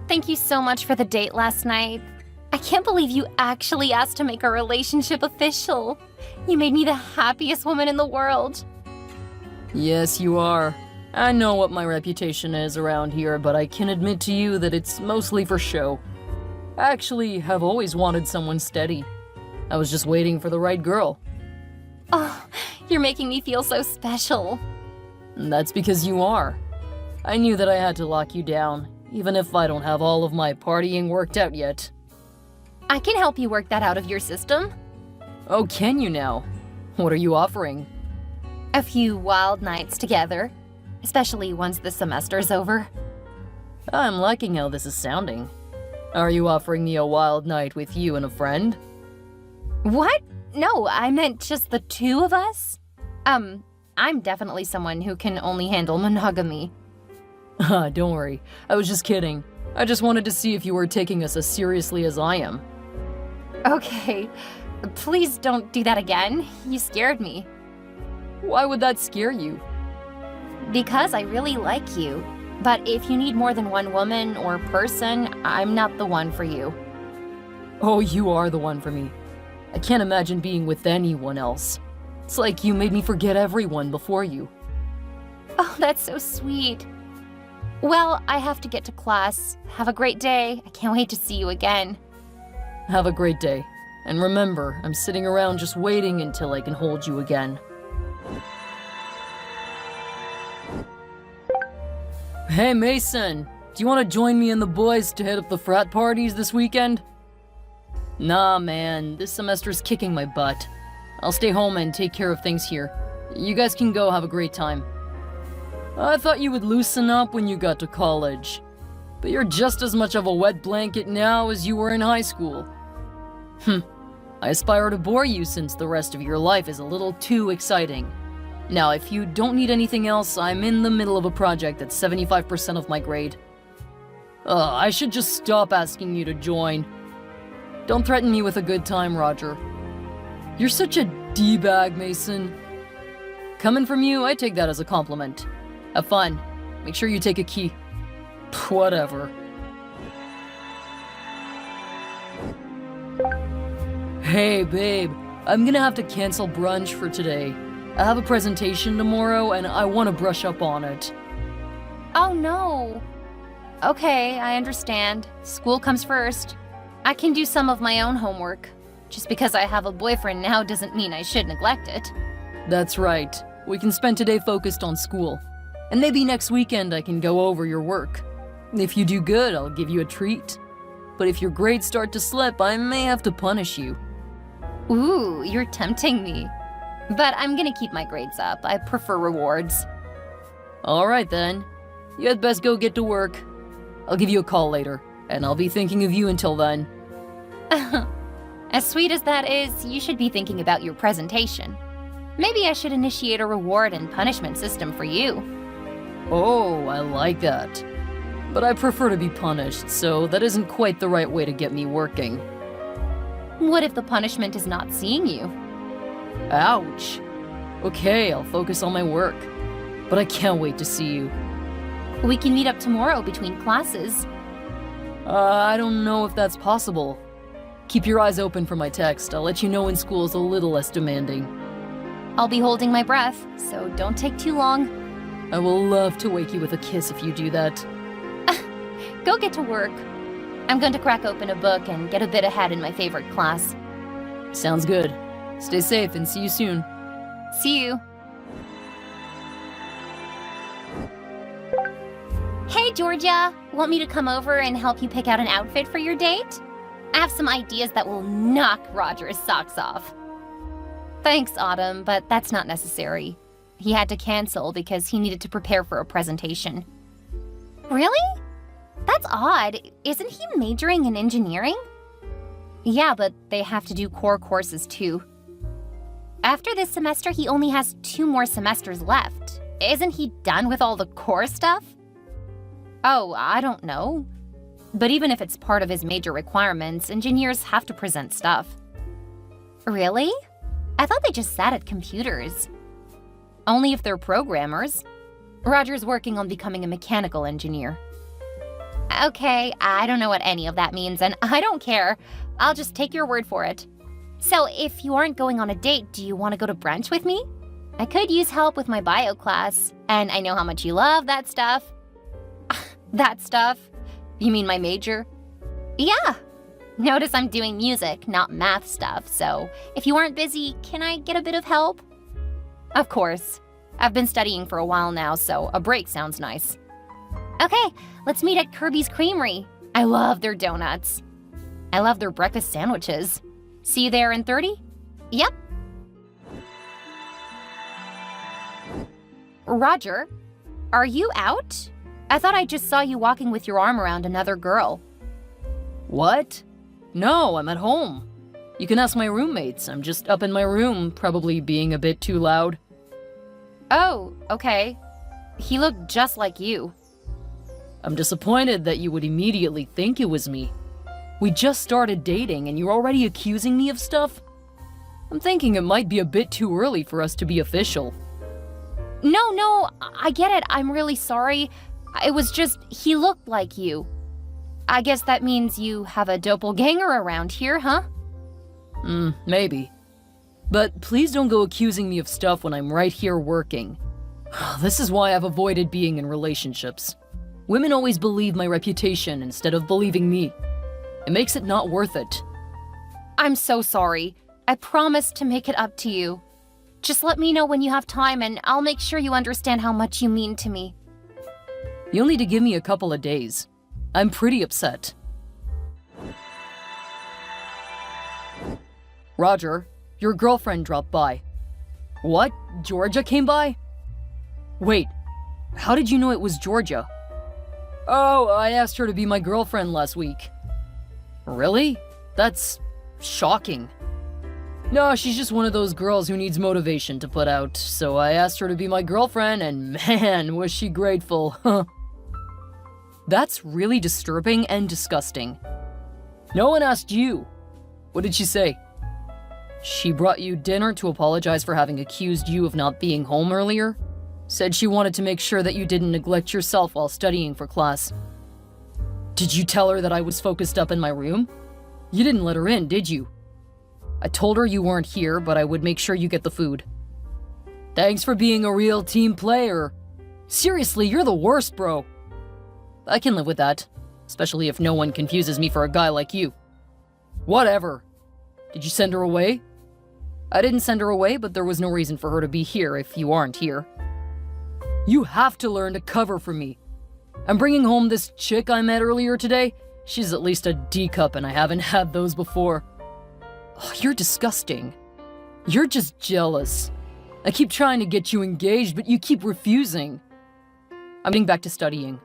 Thank you so much for the date last night. I can't believe you actually asked to make our relationship official. You made me the happiest woman in the world. Yes, you are. I know what my reputation is around here, but I can admit to you that it's mostly for show. I actually have always wanted someone steady. I was just waiting for the right girl. Oh, you're making me feel so special. And that's because you are. I knew that I had to lock you down, even if I don't have all of my partying worked out yet. I can help you work that out of your system. Oh, can you now? What are you offering? A few wild nights together, especially once the semester's over. I'm liking how this is sounding. Are you offering me a wild night with you and a friend? What? No, I meant just the two of us. I'm definitely someone who can only handle monogamy. Don't worry. I was just kidding. I just wanted to see if you were taking us as seriously as I am. Okay. Please don't do that again. You scared me. Why would that scare you? Because I really like you. But if you need more than one woman or person, I'm not the one for you. Oh, you are the one for me. I can't imagine being with anyone else. It's like you made me forget everyone before you. Oh, that's so sweet. Well, I have to get to class. Have a great day. I can't wait to see you again. Have a great day. And remember, I'm sitting around just waiting until I can hold you again. Hey, Mason. Do you want to join me and the boys to hit up the frat parties this weekend? Nah, man. This semester's kicking my butt. I'll stay home and take care of things here. You guys can go have a great time. I thought you would loosen up when you got to college. But you're just as much of a wet blanket now as you were in high school. I aspire to bore you since the rest of your life is a little too exciting. Now, if you don't need anything else, I'm in the middle of a project that's 75% of my grade. I should just stop asking you to join. Don't threaten me with a good time, Roger. You're such a D-bag, Mason. Coming from you, I take that as a compliment. Have fun. Make sure you take a key. Whatever. Hey, babe. I'm gonna have to cancel brunch for today. I have a presentation tomorrow, and I want to brush up on it. Oh, no. Okay, I understand. School comes first. I can do some of my own homework. Just because I have a boyfriend now doesn't mean I should neglect it. That's right. We can spend today focused on school. And maybe next weekend I can go over your work. If you do good, I'll give you a treat. But if your grades start to slip, I may have to punish you. Ooh, you're tempting me. But I'm gonna keep my grades up. I prefer rewards. Alright then. You had best go get to work. I'll give you a call later, and I'll be thinking of you until then. As sweet as that is, you should be thinking about your presentation. Maybe I should initiate a reward and punishment system for you. Oh, I like that. But I prefer to be punished, so that isn't quite the right way to get me working. What if the punishment is not seeing you? Ouch. Okay, I'll focus on my work. But I can't wait to see you. We can meet up tomorrow between classes. I don't know if that's possible. Keep your eyes open for my text. I'll let you know when school's a little less demanding. I'll be holding my breath, so don't take too long. I will love to wake you with a kiss if you do that. Go get to work. I'm going to crack open a book and get a bit ahead in my favorite class. Sounds good. Stay safe and see you soon. See you. Hey, Georgia. Want me to come over and help you pick out an outfit for your date? I have some ideas that will knock Roger's socks off. Thanks, Autumn, but that's not necessary. He had to cancel because he needed to prepare for a presentation. Really? That's odd. Isn't he majoring in engineering? Yeah, but they have to do core courses too. After this semester, he only has 2 more semesters left. Isn't he done with all the core stuff? Oh, I don't know. But even if it's part of his major requirements, engineers have to present stuff. Really? I thought they just sat at computers. Only if they're programmers. Roger's working on becoming a mechanical engineer. Okay, I don't know what any of that means, and I don't care. I'll just take your word for it. So, if you aren't going on a date, do you want to go to brunch with me? I could use help with my bio class, and I know how much you love that stuff. That stuff? You mean my major? Yeah. Notice I'm doing music, not math stuff, so if you aren't busy, can I get a bit of help? Of course. I've been studying for a while now, so a break sounds nice. Okay, let's meet at Kirby's Creamery. I love their donuts. I love their breakfast sandwiches. See you there in 30? Yep. Roger, are you out? I thought I just saw you walking with your arm around another girl. What? No, I'm at home. You can ask my roommates. I'm just up in my room, probably being a bit too loud. Oh, okay. He looked just like you. I'm disappointed that you would immediately think it was me. We just started dating and you're already accusing me of stuff? I'm thinking it might be a bit too early for us to be official. No, I get it. I'm really sorry. It was just, he looked like you. I guess that means you have a doppelganger around here, huh? Maybe. But please don't go accusing me of stuff when I'm right here working. This is why I've avoided being in relationships. Women always believe my reputation instead of believing me. It makes it not worth it. I'm so sorry. I promise to make it up to you. Just let me know when you have time and I'll make sure you understand how much you mean to me. You'll need to give me a couple of days. I'm pretty upset. Roger, your girlfriend dropped by. What? Georgia came by? Wait, how did you know it was Georgia? Oh, I asked her to be my girlfriend last week. Really? That's shocking. No, she's just one of those girls who needs motivation to put out, so I asked her to be my girlfriend, and man, was she grateful. That's really disturbing and disgusting. No one asked you. What did she say? She brought you dinner to apologize for having accused you of not being home earlier? Said she wanted to make sure that you didn't neglect yourself while studying for class. Did you tell her that I was focused up in my room? You didn't let her in, did you? I told her you weren't here, but I would make sure you get the food. Thanks for being a real team player. Seriously, you're the worst, bro. I can live with that, especially if no one confuses me for a guy like you. Whatever. Did you send her away? I didn't send her away, but there was no reason for her to be here if you aren't here. You have to learn to cover for me. I'm bringing home this chick I met earlier today. She's at least a D cup and I haven't had those before. Oh, you're disgusting. You're just jealous. I keep trying to get you engaged, but you keep refusing. I'm getting back to studying.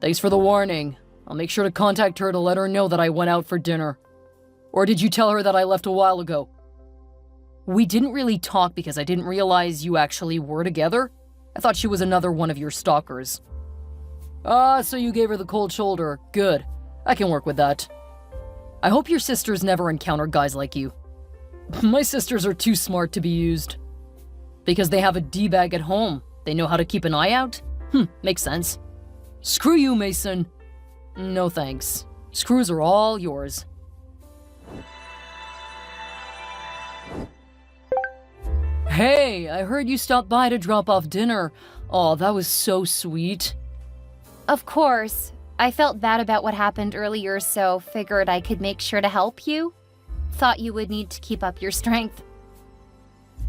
Thanks for the warning. I'll make sure to contact her to let her know that I went out for dinner. Or did you tell her that I left a while ago? We didn't really talk because I didn't realize you actually were together. I thought she was another one of your stalkers. Ah, so you gave her the cold shoulder. Good. I can work with that. I hope your sisters never encounter guys like you. My sisters are too smart to be used. Because they have a D-bag at home. They know how to keep an eye out? Makes sense. Screw you, Mason. No thanks. Screws are all yours. Hey, I heard you stopped by to drop off dinner. Oh, that was so sweet. Of course. I felt bad about what happened earlier, so figured I could make sure to help you. Thought you would need to keep up your strength.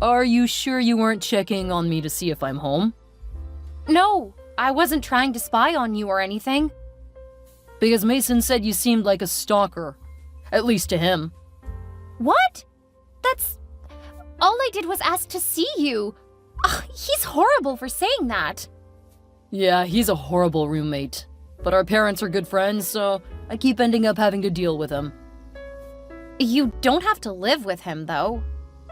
Are you sure you weren't checking on me to see if I'm home? No, I wasn't trying to spy on you or anything. Because Mason said you seemed like a stalker. At least to him. What? That's... All I did was ask to see you. Ugh, he's horrible for saying that. Yeah, he's a horrible roommate. But our parents are good friends, so I keep ending up having to deal with him. You don't have to live with him, though.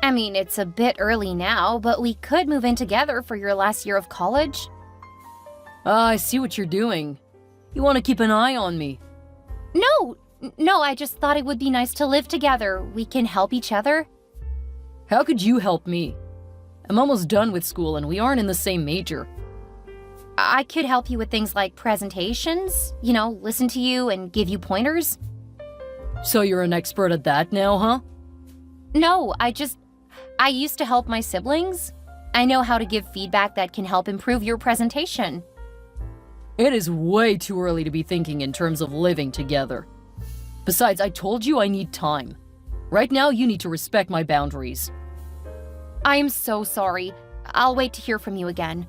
I mean, it's a bit early now, but we could move in together for your last year of college. Ah, I see what you're doing. You want to keep an eye on me. No, I just thought it would be nice to live together. We can help each other. How could you help me? I'm almost done with school and we aren't in the same major. I could help you with things like presentations, listen to you and give you pointers. So you're an expert at that now, huh? No, I used to help my siblings. I know how to give feedback that can help improve your presentation. It is way too early to be thinking in terms of living together. Besides, I told you I need time. Right now, you need to respect my boundaries. I am so sorry. I'll wait to hear from you again.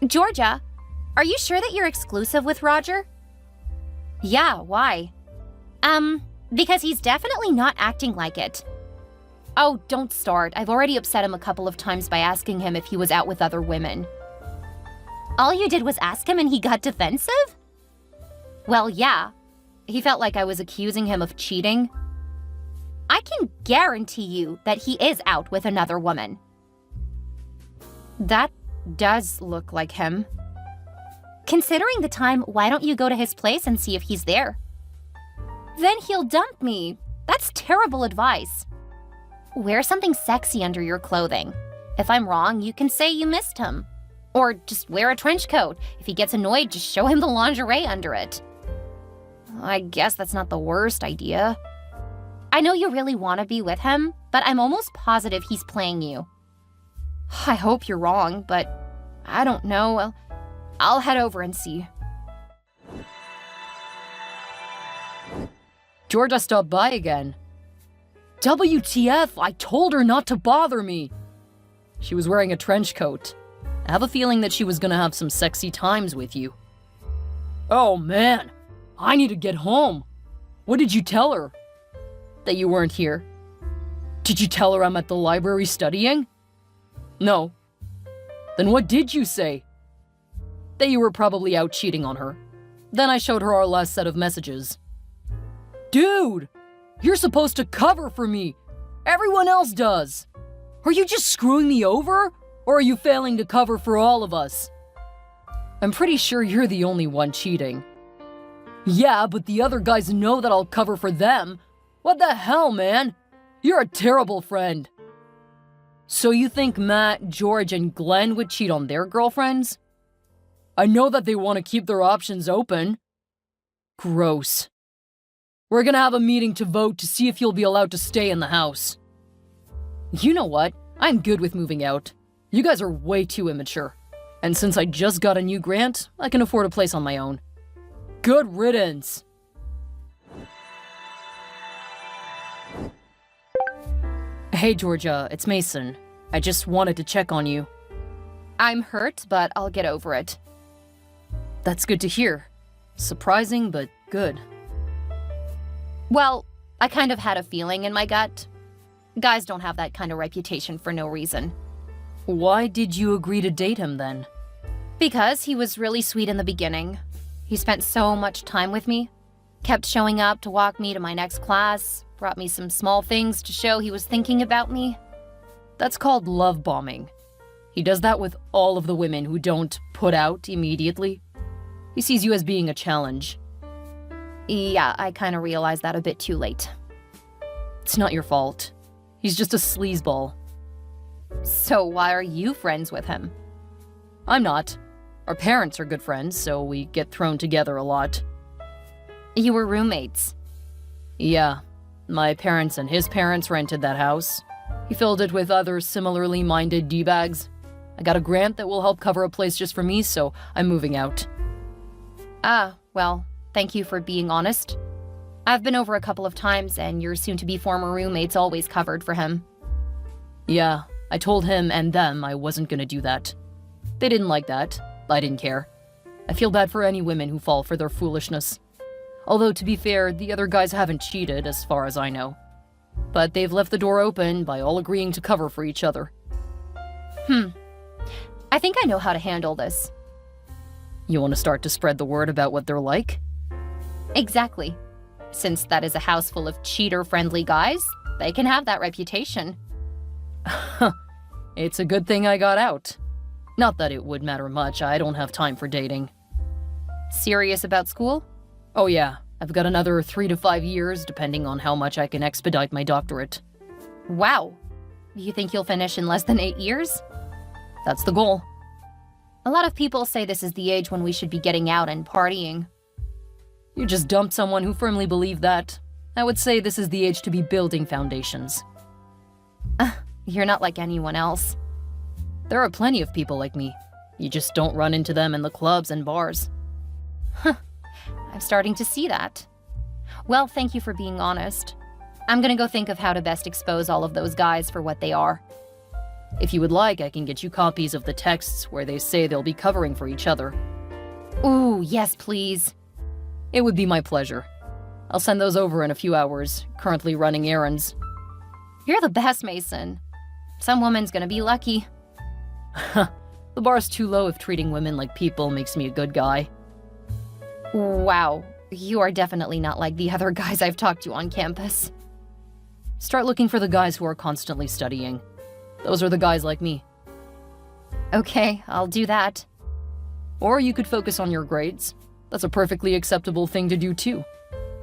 Georgia, are you sure that you're exclusive with Roger? Yeah, why? Because he's definitely not acting like it. Oh, don't start. I've already upset him a couple of times by asking him if he was out with other women. All you did was ask him and he got defensive? Well, yeah. He felt like I was accusing him of cheating. I can guarantee you that he is out with another woman. That does look like him. Considering the time, why don't you go to his place and see if he's there? Then he'll dump me. That's terrible advice. Wear something sexy under your clothing. If I'm wrong, you can say you missed him. Or just wear a trench coat. If he gets annoyed, just show him the lingerie under it. I guess that's not the worst idea. I know you really want to be with him, but I'm almost positive he's playing you. I hope you're wrong, but I don't know. I'll head over and see. Georgia stopped by again. WTF, I told her not to bother me. She was wearing a trench coat. I have a feeling that she was gonna have some sexy times with you. Oh man, I need to get home. What did you tell her? That you weren't here? Did you tell her I'm at the library studying? No. Then what did you say? That you were probably out cheating on her. Then I showed her our last set of messages. Dude, you're supposed to cover for me. Everyone else does. Are you just screwing me over? Or are you failing to cover for all of us? I'm pretty sure you're the only one cheating. Yeah, but the other guys know that I'll cover for them. What the hell, man? You're a terrible friend. So you think Matt, George, and Glenn would cheat on their girlfriends? I know that they want to keep their options open. Gross. We're gonna have a meeting to vote to see if you'll be allowed to stay in the house. You know what? I'm good with moving out. You guys are way too immature. And since I just got a new grant, I can afford a place on my own. Good riddance. Hey Georgia, it's Mason. I just wanted to check on you. I'm hurt, but I'll get over it. That's good to hear. Surprising, but good. Well, I kind of had a feeling in my gut. Guys don't have that kind of reputation for no reason. Why did you agree to date him then? Because he was really sweet in the beginning. He spent so much time with me. Kept showing up to walk me to my next class, brought me some small things to show he was thinking about me. That's called love bombing. He does that with all of the women who don't put out immediately. He sees you as being a challenge. Yeah, I kind of realized that a bit too late. It's not your fault. He's just a sleazeball. So why are you friends with him? I'm not. Our parents are good friends, so we get thrown together a lot. You were roommates? Yeah. My parents and his parents rented that house. He filled it with other similarly minded D-bags. I got a grant that will help cover a place just for me, so I'm moving out. Ah, well, thank you for being honest. I've been over a couple of times, and your soon-to-be former roommates always covered for him. Yeah, I told him and them I wasn't gonna do that. They didn't like that. I didn't care. I feel bad for any women who fall for their foolishness. Although, to be fair, the other guys haven't cheated, as far as I know. But they've left the door open by all agreeing to cover for each other. I think I know how to handle this. You want to start to spread the word about what they're like? Exactly. Since that is a house full of cheater-friendly guys, they can have that reputation. It's a good thing I got out. Not that it would matter much, I don't have time for dating. Serious about school? Oh yeah, I've got another 3 to 5 years, depending on how much I can expedite my doctorate. Wow. You think you'll finish in less than 8 years? That's the goal. A lot of people say this is the age when we should be getting out and partying. You just dumped someone who firmly believed that. I would say this is the age to be building foundations. You're not like anyone else. There are plenty of people like me. You just don't run into them in the clubs and bars. I'm starting to see that. Well, thank you for being honest. I'm gonna go think of how to best expose all of those guys for what they are. If you would like, I can get you copies of the texts where they say they'll be covering for each other. Ooh, yes, please. It would be my pleasure. I'll send those over in a few hours, currently running errands. You're the best, Mason. Some woman's gonna be lucky. The bar's too low if treating women like people makes me a good guy. Wow, you are definitely not like the other guys I've talked to on campus. Start looking for the guys who are constantly studying. Those are the guys like me. Okay, I'll do that. Or you could focus on your grades. That's a perfectly acceptable thing to do too.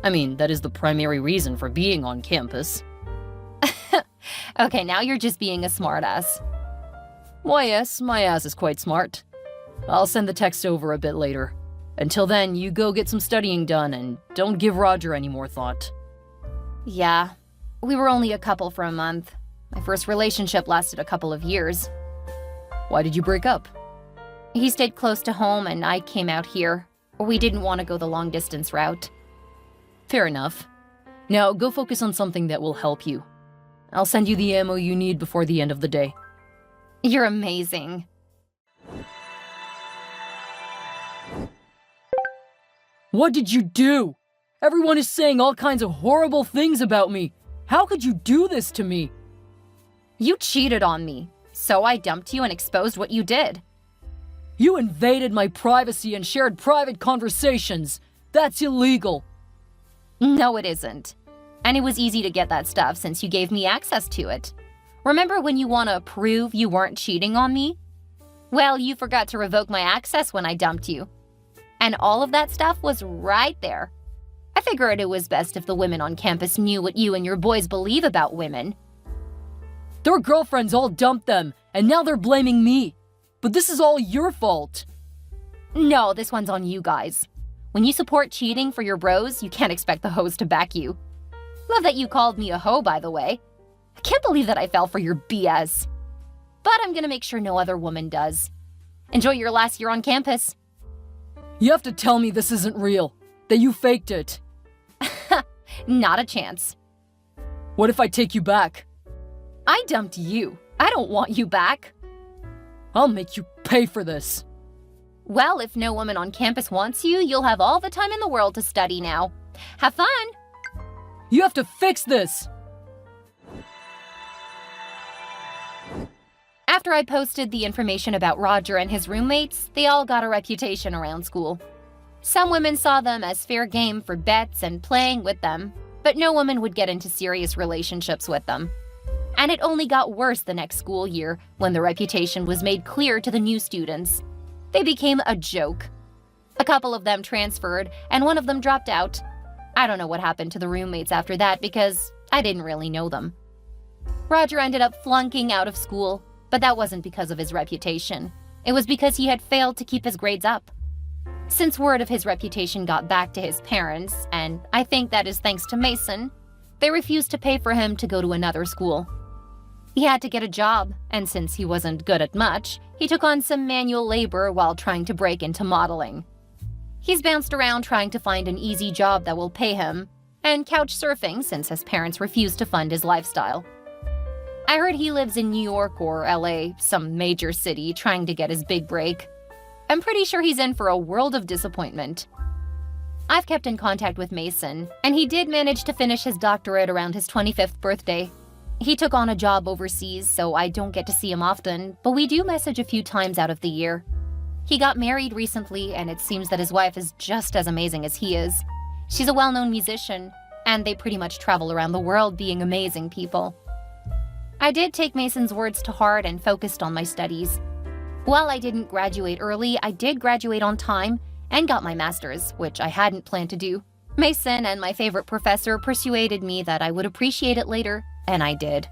I mean, that is the primary reason for being on campus. Okay, now you're just being a smartass. Why yes, my ass is quite smart. I'll send the text over a bit later. Until then, you go get some studying done and don't give Roger any more thought. Yeah, we were only a couple for a month. My first relationship lasted a couple of years. Why did you break up? He stayed close to home and I came out here. We didn't want to go the long distance route. Fair enough. Now go focus on something that will help you. I'll send you the ammo you need before the end of the day. You're amazing. What did you do? Everyone is saying all kinds of horrible things about me. How could you do this to me? You cheated on me, so I dumped you and exposed what you did. You invaded my privacy and shared private conversations. That's illegal. No, it isn't. And it was easy to get that stuff since you gave me access to it. Remember when you want to prove you weren't cheating on me? Well, you forgot to revoke my access when I dumped you. And all of that stuff was right there. I figured it was best if the women on campus knew what you and your boys believe about women. Their girlfriends all dumped them, and now they're blaming me. But this is all your fault. No, this one's on you guys. When you support cheating for your bros, you can't expect the hoes to back you. Love that you called me a hoe, by the way. I can't believe that I fell for your BS. But I'm gonna make sure no other woman does. Enjoy your last year on campus. You have to tell me this isn't real, that you faked it. Not a chance. What if I take you back? I dumped you. I don't want you back. I'll make you pay for this. Well, if no woman on campus wants you, you'll have all the time in the world to study now. Have fun! You have to fix this! After I posted the information about Roger and his roommates, they all got a reputation around school. Some women saw them as fair game for bets and playing with them, but no woman would get into serious relationships with them. And it only got worse the next school year when the reputation was made clear to the new students. They became a joke. A couple of them transferred, and one of them dropped out. I don't know what happened to the roommates after that because I didn't really know them. Roger ended up flunking out of school, but that wasn't because of his reputation. It was because he had failed to keep his grades up. Since word of his reputation got back to his parents, and I think that is thanks to Mason, they refused to pay for him to go to another school. He had to get a job, and since he wasn't good at much, he took on some manual labor while trying to break into modeling. He's bounced around trying to find an easy job that will pay him, and couch surfing since his parents refused to fund his lifestyle. I heard he lives in New York or LA, some major city, trying to get his big break. I'm pretty sure he's in for a world of disappointment. I've kept in contact with Mason, and he did manage to finish his doctorate around his 25th birthday. He took on a job overseas, so I don't get to see him often, but we do message a few times out of the year. He got married recently, and it seems that his wife is just as amazing as he is. She's a well-known musician, and they pretty much travel around the world being amazing people. I did take Mason's words to heart and focused on my studies. While I didn't graduate early, I did graduate on time and got my master's, which I hadn't planned to do. Mason and my favorite professor persuaded me that I would appreciate it later, and I did.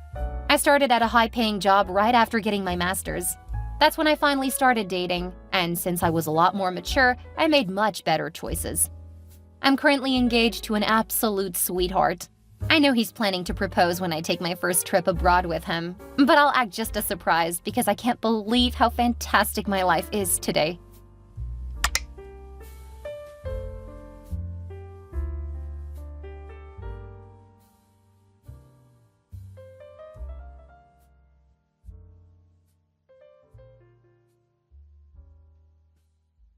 I started at a high-paying job right after getting my master's. That's when I finally started dating, and since I was a lot more mature, I made much better choices. I'm currently engaged to an absolute sweetheart. I know he's planning to propose when I take my first trip abroad with him, but I'll act just as surprised because I can't believe how fantastic my life is today.